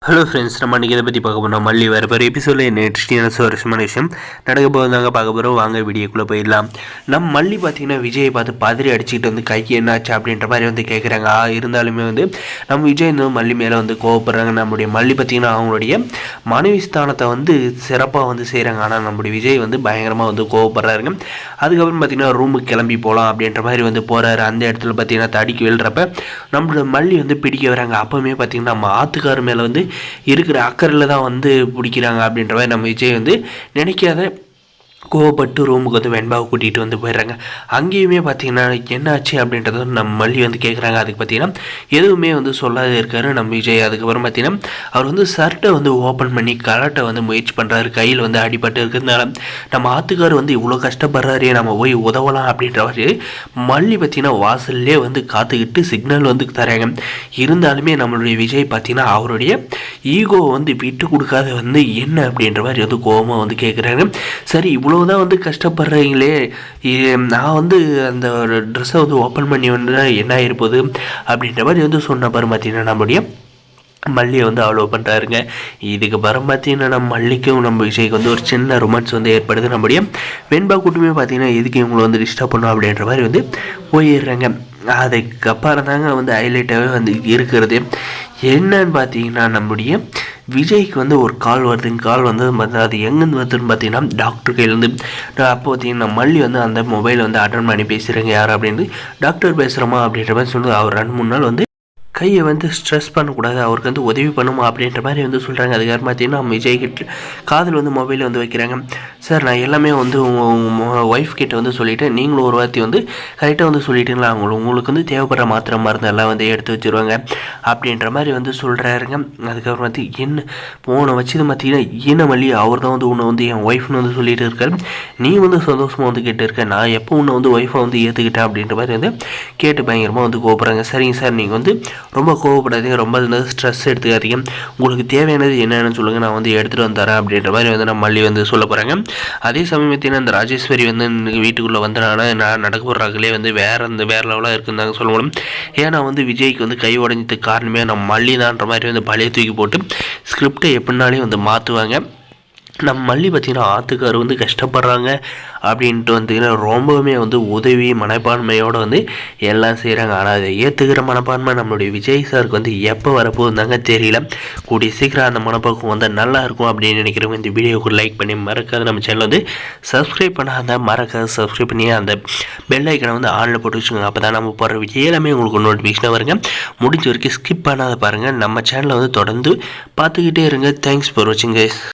Hello friends, நம்ம இன்றைக்கி இதை பற்றி பார்க்க போகிறோம். மல்லி வேறு பெரிய எபிசோடில் என்ன இன்ட்ரெஸ்டிங்கான சுவாரஸ்யமான விஷயம் நடக்க போகிறதாங்க பார்க்க போகிறோம். வாங்க வீடியோக்குள்ளே போயிடலாம். நம்ம மல்லி பார்த்திங்கன்னா விஜயை பார்த்து பதறி அடிச்சுக்கிட்டு வந்து கைக்கு என்னாச்சு அப்படின்ற மாதிரி வந்து கேட்குறாங்க. இருந்தாலுமே வந்து நம்ம விஜய் வந்து மல்லி மேலே வந்து கோவப்படுறாங்க. நம்முடைய மல்லி பார்த்திங்கன்னா அவங்களுடைய மனைவி ஸ்தானத்தை வந்து சிறப்பாக வந்து செய்கிறாங்க. ஆனால் நம்முடைய விஜய் வந்து பயங்கரமாக வந்து கோவப்படுறாருங்க. அதுக்கப்புறம் பார்த்திங்கன்னா ரூமுக்கு கிளம்பி போகலாம் அப்படின்ற மாதிரி வந்து போகிறாரு. அந்த இடத்துல பார்த்திங்கன்னா தடிக்கு விழுறப்ப நம்மளோட மல்லி வந்து பிடிக்க வராங்க. அப்போவுமே பார்த்திங்கன்னா நம்ம ஆத்துக்கார் மேலே வந்து இருக்கிற அக்கறையில் தான் வந்து பிடிக்கிறாங்க அப்படின்ற மாதிரி நம்ம விஜய் வந்து நினைக்காத கோவப்பட்டு ரூமுக்கு வந்து வெண்பாவை கூட்டிகிட்டு வந்து போயிடுறாங்க. அங்கேயுமே பார்த்தீங்கன்னா என்னாச்சு அப்படின்றத நம்ம மல்லி வந்து கேட்குறாங்க. அதுக்கு பார்த்தீங்கன்னா எதுவுமே வந்து சொல்லாத இருக்காரு நம்ம விஜய். அதுக்கப்புறம் பார்த்தீங்கன்னா அவர் வந்து ஷர்ட்டை வந்து ஓப்பன் பண்ணி கலட்டை வந்து முயற்சி பண்ணுறாரு. கையில் வந்து அடிபட்டு இருக்கிறதுனால நம்ம ஆத்துக்கார் வந்து இவ்வளோ கஷ்டப்படுறாரு, நம்ம போய் உதவலாம் அப்படின்ற மாதிரி மல்லி பார்த்தீங்கன்னா வாசல்லே வந்து காத்துக்கிட்டு சிக்னல் வந்து தராங்க. இருந்தாலுமே நம்மளுடைய விஜய் பார்த்தீங்கன்னா அவருடைய ஈகோ வந்து விட்டு கொடுக்காத வந்து என்ன அப்படின்ற மாதிரி வந்து கோபமாக வந்து கேட்குறாங்க. சரி, இவ்வளோதான் வந்து கஷ்டப்படுறீங்களே, நான் வந்து அந்த ட்ரெஸ்ஸை வந்து ஓப்பன் பண்ணி வந்து என்ன ஆகிருப்போது அப்படின்ற மாதிரி வந்து சொன்ன பாரு பார்த்தீங்கன்னா நம்முடைய மல்லியை வந்து அவ்வளோ பண்ணுறாருங்க. இதுக்கு பிறம் பார்த்தீங்கன்னா நம்ம மல்லிக்கும் நம்ம விஜய்க்கு வந்து ஒரு சின்ன ரொமான்ஸ் வந்து ஏற்படுது. நம்முடைய வெண்பா கூட்டமே பார்த்தீங்கன்னா எதுக்கு இவங்களை வந்து டிஸ்டர்ப் பண்ணும் அப்படின்ற மாதிரி வந்து போயிடுறாங்க. அதுக்கப்புறம் தாங்க வந்து ஹைலைட்டாகவே வந்து இருக்கிறது என்னன்னு பார்த்தீங்கன்னா நம்முடைய விஜய்க்கு வந்து ஒரு கால் வருதுங்க. கால் வந்து அது எங்கேருந்து வருதுன்னு பார்த்தீங்கன்னா டாக்டர் கையிலேருந்து. அப்போ பார்த்தீங்கன்னா மல்லி வந்து அந்த மொபைல் வந்து அட்டன் பண்ணி பேசுகிறேங்க யார் அப்படின்னு. டாக்டர் பேசுகிறோமா அப்படின்ற மாதிரி சொல்லுது. அவர் 2-3 நாள் வந்து கையை வந்து ஸ்ட்ரெஸ் பண்ணக்கூடாது, அவருக்கு வந்து உதவி பண்ணுமா அப்படின்ற மாதிரி வந்து சொல்கிறாங்க. அதுக்காக பார்த்தீங்கன்னா நம்ம விஜய் கிட்ட காதில் வந்து மொபைல் வந்து வைக்கிறாங்க. சார், நான் எல்லாமே வந்து உங்கள் ஒய்ஃப் கிட்ட வந்து சொல்லிவிட்டேன், நீங்களும் ஒரு வார்த்தை வந்து கரெக்டாக வந்து சொல்லிட்டீங்களா, உங்களுக்கு வந்து தேவைப்படுற மாத்திரை மருந்து எல்லாம் வந்து எடுத்து வச்சுருவாங்க அப்படின்ற மாதிரி வந்து சொல்கிறாருங்க. அதுக்கப்புறம் பார்த்து என்ன போனை வச்சது பார்த்தீங்கன்னா ஈனமல்லி அவர் தான் வந்து உன்னை வந்து என் ஒய்ஃப்னு வந்து சொல்லிட்டு இருக்காரு. நீ வந்து சந்தோஷமாக வந்து கேட்டு இருக்க, நான் எப்போ உன்னை வந்து ஒய்ஃபை வந்து ஏற்றுக்கிட்டேன் அப்படின்ற மாதிரி வந்து கேட்டு பயங்கரமாக வந்து கோபுறாங்க. சரிங்க சார், நீங்கள் வந்து ரொம்ப கோவப்படாதீங்க, ரொம்ப ஸ்ட்ரெஸ் எடுத்துக்காதீங்க, உங்களுக்கு தேவையானது என்னென்னு சொல்லுங்கள், நான் வந்து எடுத்துகிட்டு வந்து தரேன் அப்படின்ற மாதிரி வந்து நம்ம மல்லி வந்து சொல்ல போகிறாங்க. அதே சமயம் பார்த்தீங்கன்னா இந்த ராஜேஸ்வரி வந்து வீட்டுக்குள்ளே வந்தனால நான் நடக்க போடுறாங்களே வந்து வேறு லெவலாக இருக்குன்னு சொல்ல முடியும். ஏன்னா வந்து விஜய்க்கு வந்து கை உடஞ்சதுக்கு காரணமே நம்ம மல்லி தான்ற மாதிரி வந்து பழைய தூக்கி போட்டு ஸ்கிரிப்டை எப்படினாலே வந்து மாற்றுவாங்க. நம்ம மல்லி பார்த்திங்கன்னா ஆத்துக்கார் வந்து கஷ்டப்படுறாங்க அப்படின்ட்டு வந்துங்கன்னா ரொம்பவுமே வந்து உதவி மனப்பான்மையோடு வந்து எல்லாம் செய்கிறாங்க. ஆனால் அதை ஏற்றுக்கிற மனப்பான்மை நம்மளுடைய விஜய் சாருக்கு வந்து எப்போ வரப்போகுதுந்தாங்க தெரியல. கூடிய சீக்கிரம் அந்த மனப்போக்கம் வந்து நல்லாயிருக்கும் அப்படின்னு நினைக்கிறவங்க இந்த வீடியோவுக்கு லைக் பண்ணி மறக்காது நம்ம சேனல் வந்து சப்ஸ்கிரைப் பண்ணாத மறக்காது சப்ஸ்கிரைப் பண்ணி அந்த பெல் ஐக்கனை வந்து ஆனில் போட்டு வச்சுக்கோங்க. அப்போ தான் நம்ம போடுற வீடியோ எல்லாமே உங்களுக்கு நோட்டிஃபிகேஷனாக வருங்க. முடிஞ்ச வரைக்கும் ஸ்கிப் பண்ணாத பாருங்கள். நம்ம சேனலை வந்து தொடர்ந்து பார்த்துக்கிட்டே இருங்க. தேங்க்ஸ் ஃபார் வாட்சிங் கைஸ்.